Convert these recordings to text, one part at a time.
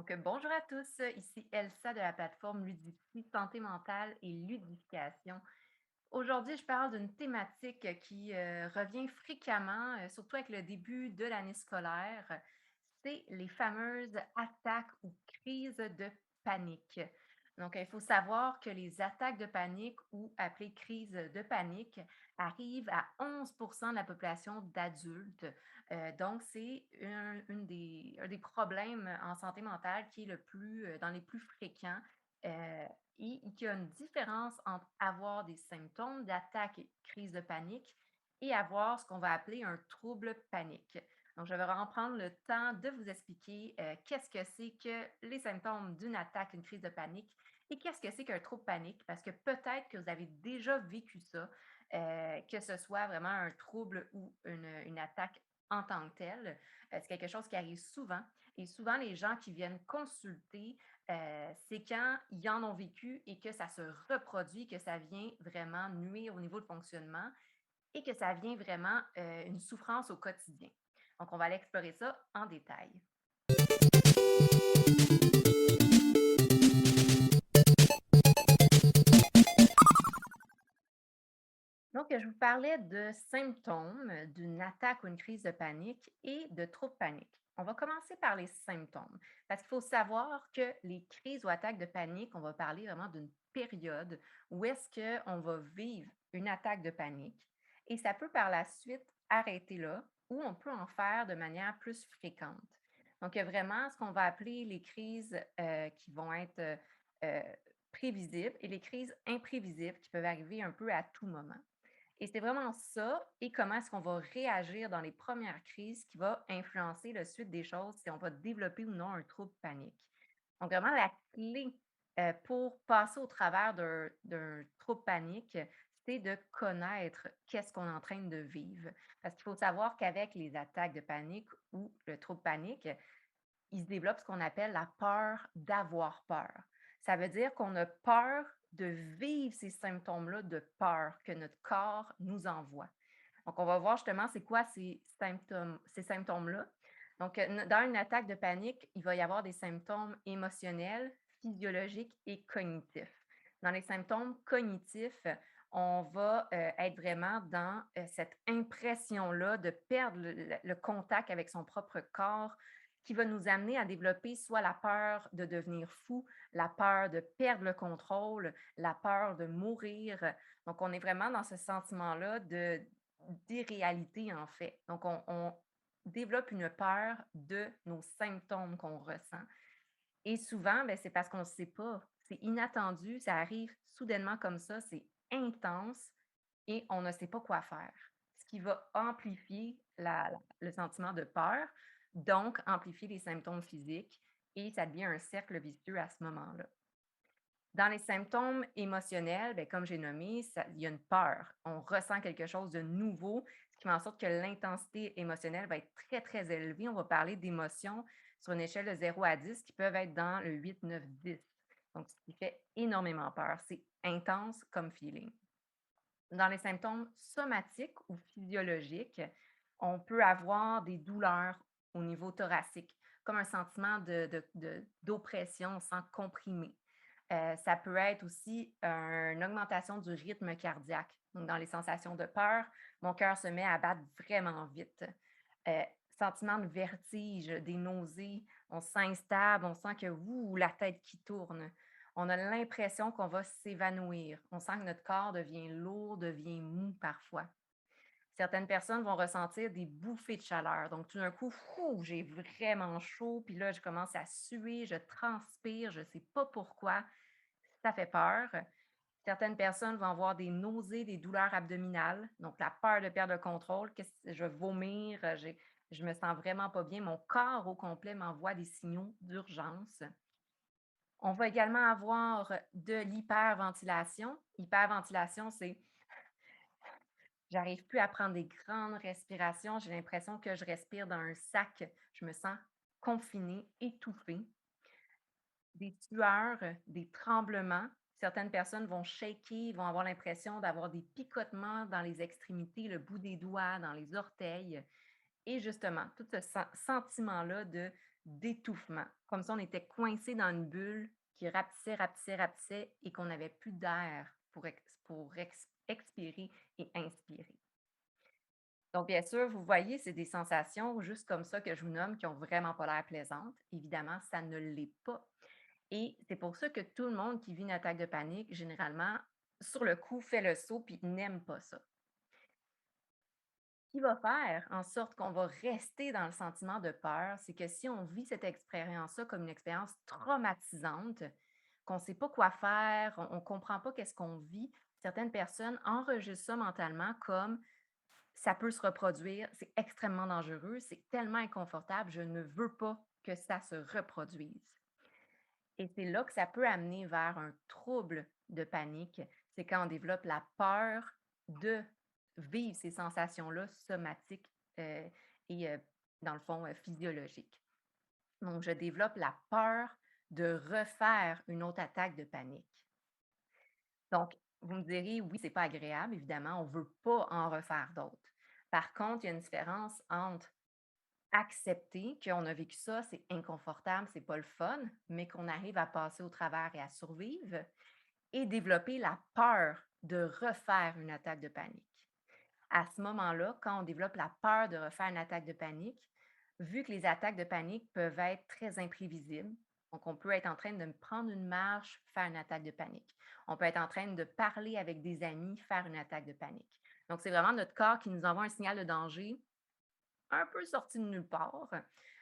Bonjour à tous, ici Elsa de la plateforme Ludipsi Santé mentale et ludification. Aujourd'hui, je parle d'une thématique qui revient fréquemment, surtout avec le début de l'année scolaire. C'est les fameuses attaques ou crises de panique. Il faut savoir que les attaques de panique ou appelées crises de panique arrivent à 11% de la population d'adultes. Donc, c'est un des problèmes en santé mentale qui est le plus, dans les plus fréquents. euh, et qu'il y a une différence entre avoir des symptômes d'attaque et crise de panique et avoir ce qu'on va appeler un trouble panique. Donc, je vais vraiment prendre le temps de vous expliquer qu'est-ce que c'est que les symptômes d'une attaque, une crise de panique et qu'est-ce que c'est qu'un trouble panique, parce que peut-être que vous avez déjà vécu ça, que ce soit vraiment un trouble ou une attaque en tant que telle. C'est quelque chose qui arrive souvent. Et souvent, les gens qui viennent consulter, c'est quand ils en ont vécu et que ça se reproduit, que ça vient vraiment nuire au niveau de fonctionnement et que ça vient vraiment une souffrance au quotidien. Donc, on va aller explorer ça en détail. Donc, je vous parlais de symptômes d'une attaque ou une crise de panique et de troubles panique. On va commencer par les symptômes, parce qu'il faut savoir que les crises ou attaques de panique, on va parler vraiment d'une période où est-ce qu'on va vivre une attaque de panique et ça peut par la suite arrêter là ou on peut en faire de manière plus fréquente. Donc, il y a vraiment ce qu'on va appeler les crises qui vont être euh, prévisibles et les crises imprévisibles qui peuvent arriver un peu à tout moment. Et c'est vraiment ça et comment est-ce qu'on va réagir dans les premières crises qui va influencer la suite des choses, si on va développer ou non un trouble panique. Donc vraiment la clé, pour passer au travers d'un trouble panique, c'est de connaître qu'est-ce qu'on est en train de vivre. Parce qu'il faut savoir qu'avec les attaques de panique ou le trouble panique, il se développe ce qu'on appelle la peur d'avoir peur. Ça veut dire qu'on a peur de vivre ces symptômes-là de peur que notre corps nous envoie. Donc, on va voir justement c'est quoi ces symptômes-là. Donc, dans une attaque de panique, il va y avoir des symptômes émotionnels, physiologiques et cognitifs. Dans les symptômes cognitifs, on va être vraiment dans cette impression-là de perdre le contact avec son propre corps, qui va nous amener à développer soit la peur de devenir fou, la peur de perdre le contrôle, la peur de mourir. Donc, on est vraiment dans ce sentiment-là d'irréalité, en fait. Donc, on développe une peur de nos symptômes qu'on ressent. Et souvent, ben, c'est parce qu'on ne sait pas. C'est inattendu, ça arrive soudainement comme ça, c'est intense et on ne sait pas quoi faire. Ce qui va amplifier le sentiment de peur, donc amplifier les symptômes physiques et ça devient un cercle vicieux à ce moment-là. Dans les symptômes émotionnels, ben, comme j'ai nommé, il y a une peur. On ressent quelque chose de nouveau, ce qui fait en sorte que l'intensité émotionnelle va être très, très élevée. On va parler d'émotions sur une échelle de 0 à 10 qui peuvent être dans le 8, 9, 10. Donc, ce qui fait énormément peur. C'est intense comme feeling. Dans les symptômes somatiques ou physiologiques, on peut avoir des douleurs au niveau thoracique, comme un sentiment d'oppression, on sent comprimé. Ça peut être aussi une augmentation du rythme cardiaque. Donc, dans les sensations de peur, mon cœur se met à battre vraiment vite. Euh, Sentiment de vertige, des nausées, on se sent instable, on sent que la tête qui tourne. On a l'impression qu'on va s'évanouir. On sent que notre corps devient lourd, devient mou parfois. Certaines personnes vont ressentir des bouffées de chaleur. Donc, tout d'un coup, fou, j'ai vraiment chaud, puis là, je commence à suer, je transpire, je ne sais pas pourquoi. Ça fait peur. Certaines personnes vont avoir des nausées, des douleurs abdominales, donc la peur de perdre le contrôle. Je vais vomir, je me sens vraiment pas bien. Mon corps au complet m'envoie des signaux d'urgence. On va également avoir de l'hyperventilation. Hyperventilation, c'est j'arrive plus à prendre des grandes respirations. J'ai l'impression que je respire dans un sac. Je me sens confinée, étouffée. Des sueurs, des tremblements. Certaines personnes vont shaker, vont avoir l'impression d'avoir des picotements dans les extrémités, le bout des doigts, dans les orteils. Et justement, tout ce sentiment-là de d'étouffement. Comme si on était coincé dans une bulle qui rapetissait, rapetissait, rapetissait et qu'on n'avait plus d'air pour expirer et inspirer. Donc, bien sûr, vous voyez, c'est des sensations juste comme ça que je vous nomme qui ont vraiment pas l'air plaisantes. Évidemment, ça ne l'est pas. Et c'est pour ça que tout le monde qui vit une attaque de panique, généralement, sur le coup, fait le saut puis n'aime pas ça. Ce qui va faire en sorte qu'on va rester dans le sentiment de peur, c'est que si on vit cette expérience-là comme une expérience traumatisante, qu'on ne sait pas quoi faire, on ne comprend pas qu'est-ce qu'on vit, certaines personnes enregistrent ça mentalement comme ça peut se reproduire, c'est extrêmement dangereux, c'est tellement inconfortable, je ne veux pas que ça se reproduise. Et c'est là que ça peut amener vers un trouble de panique. C'est quand on développe la peur de vivre ces sensations-là somatiques euh, et, dans le fond, physiologiques. Donc, je développe la peur de refaire une autre attaque de panique. Donc, vous me direz, oui, c'est pas agréable, évidemment, on ne veut pas en refaire d'autres. Par contre, il y a une différence entre accepter qu'on a vécu ça, c'est inconfortable, c'est pas le fun, mais qu'on arrive à passer au travers et à survivre et développer la peur de refaire une attaque de panique. À ce moment-là, quand on développe la peur de refaire une attaque de panique, vu que les attaques de panique peuvent être très imprévisibles, donc on peut être en train de prendre une marche, faire une attaque de panique. On peut être en train de parler avec des amis, faire une attaque de panique. Donc, c'est vraiment notre corps qui nous envoie un signal de danger un peu sorti de nulle part.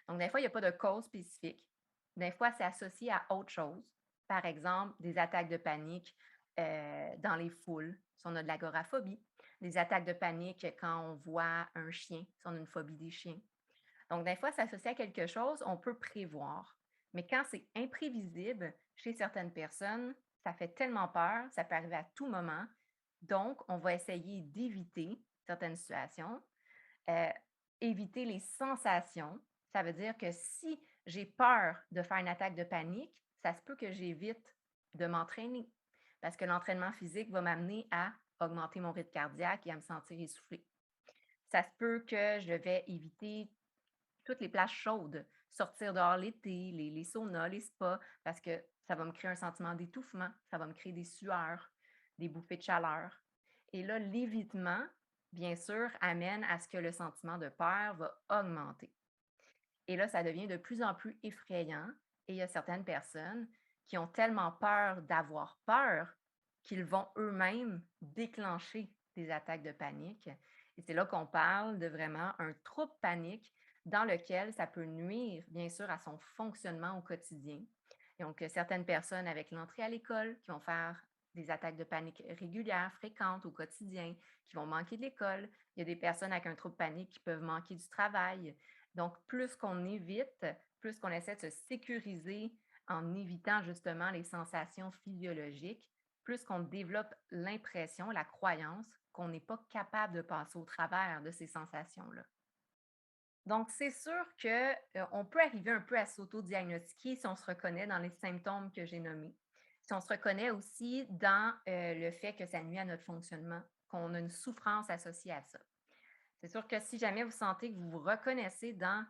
Donc, des fois, il n'y a pas de cause spécifique. Des fois, c'est associé à autre chose. Par exemple, des attaques de panique dans les foules, si on a de l'agoraphobie. Des attaques de panique quand on voit un chien, si on a une phobie des chiens. Donc, des fois, c'est associé à quelque chose, on peut prévoir. Mais quand c'est imprévisible chez certaines personnes, ça fait tellement peur, ça peut arriver à tout moment. Donc, on va essayer d'éviter certaines situations. Heu, Éviter les sensations, ça veut dire que si j'ai peur de faire une attaque de panique, ça se peut que j'évite de m'entraîner parce que l'entraînement physique va m'amener à augmenter mon rythme cardiaque et à me sentir essoufflée. Ça se peut que je vais éviter toutes les places chaudes, sortir dehors l'été, les saunas, les spas, parce que ça va me créer un sentiment d'étouffement, ça va me créer des sueurs, des bouffées de chaleur. Et là, l'évitement, bien sûr, amène à ce que le sentiment de peur va augmenter. Et là, ça devient de plus en plus effrayant et il y a certaines personnes qui ont tellement peur d'avoir peur qu'ils vont eux-mêmes déclencher des attaques de panique. Et c'est là qu'on parle de vraiment un trouble panique dans lequel ça peut nuire, bien sûr, à son fonctionnement au quotidien. Et donc, certaines personnes avec l'entrée à l'école qui vont faire des attaques de panique régulières, fréquentes au quotidien, qui vont manquer de l'école. Il y a des personnes avec un trouble panique qui peuvent manquer du travail. Donc, plus qu'on évite, plus qu'on essaie de se sécuriser en évitant justement les sensations physiologiques, plus qu'on développe l'impression, la croyance qu'on n'est pas capable de passer au travers de ces sensations-là. Donc, c'est sûr que, on peut arriver un peu à s'auto-diagnostiquer si on se reconnaît dans les symptômes que j'ai nommés. Si on se reconnaît aussi dans, le fait que ça nuit à notre fonctionnement, qu'on a une souffrance associée à ça. C'est sûr que si jamais vous sentez que vous vous reconnaissez dans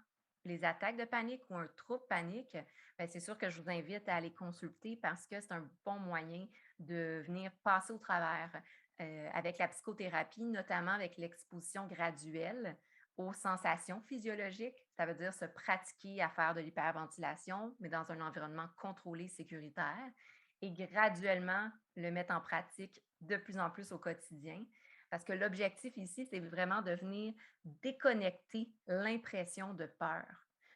les attaques de panique ou un trouble panique, ben, c'est sûr que je vous invite à aller consulter parce que c'est un bon moyen de venir passer au travers avec la psychothérapie, notamment avec l'exposition graduelle aux sensations physiologiques. Ça veut dire se pratiquer à faire de l'hyperventilation, mais dans un environnement contrôlé, sécuritaire, et graduellement le mettre en pratique de plus en plus au quotidien. Parce que l'objectif ici, c'est vraiment de venir déconnecter l'impression de peur.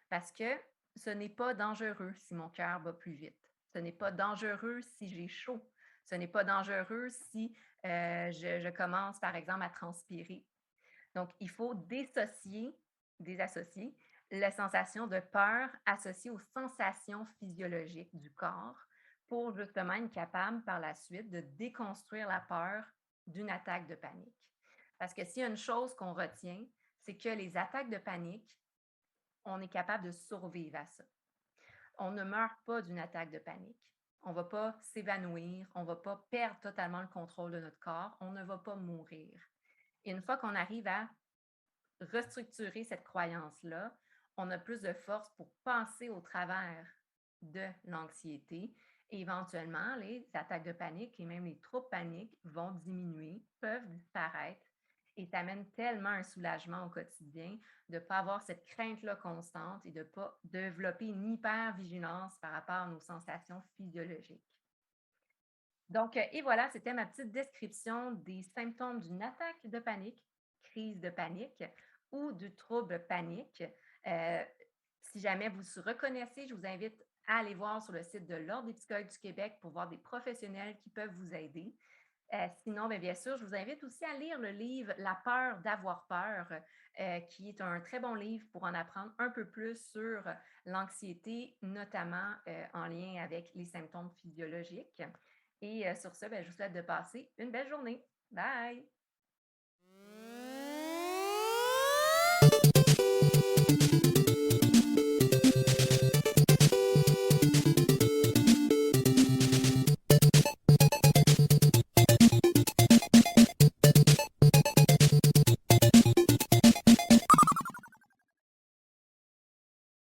Parce que ce n'est pas dangereux si mon cœur bat plus vite. Ce n'est pas dangereux si j'ai chaud. Ce n'est pas dangereux si je commence, par exemple, à transpirer. Donc, il faut désassocier la sensation de peur associée aux sensations physiologiques du corps pour justement être capable par la suite de déconstruire la peur d'une attaque de panique. Parce que s'il y a une chose qu'on retient, c'est que les attaques de panique, on est capable de survivre à ça. On ne meurt pas d'une attaque de panique. On ne va pas s'évanouir, on ne va pas perdre totalement le contrôle de notre corps, on ne va pas mourir. Et une fois qu'on arrive à restructurer cette croyance-là, on a plus de force pour passer au travers de l'anxiété et éventuellement, les attaques de panique et même les troubles paniques vont diminuer, peuvent disparaître et t'amène tellement un soulagement au quotidien de ne pas avoir cette crainte-là constante et de ne pas développer une hyper-vigilance par rapport à nos sensations physiologiques. Donc, et voilà, c'était ma petite description des symptômes d'une attaque de panique, crise de panique ou du trouble panique. Euh, Si jamais vous se reconnaissez, je vous invite à aller voir sur le site de l'Ordre des psychologues du Québec pour voir des professionnels qui peuvent vous aider. Sinon, bien sûr, je vous invite aussi à lire le livre La peur d'avoir peur, qui est un très bon livre pour en apprendre un peu plus sur l'anxiété, notamment en lien avec les symptômes physiologiques. Et sur ce, je vous souhaite de passer une belle journée. Bye!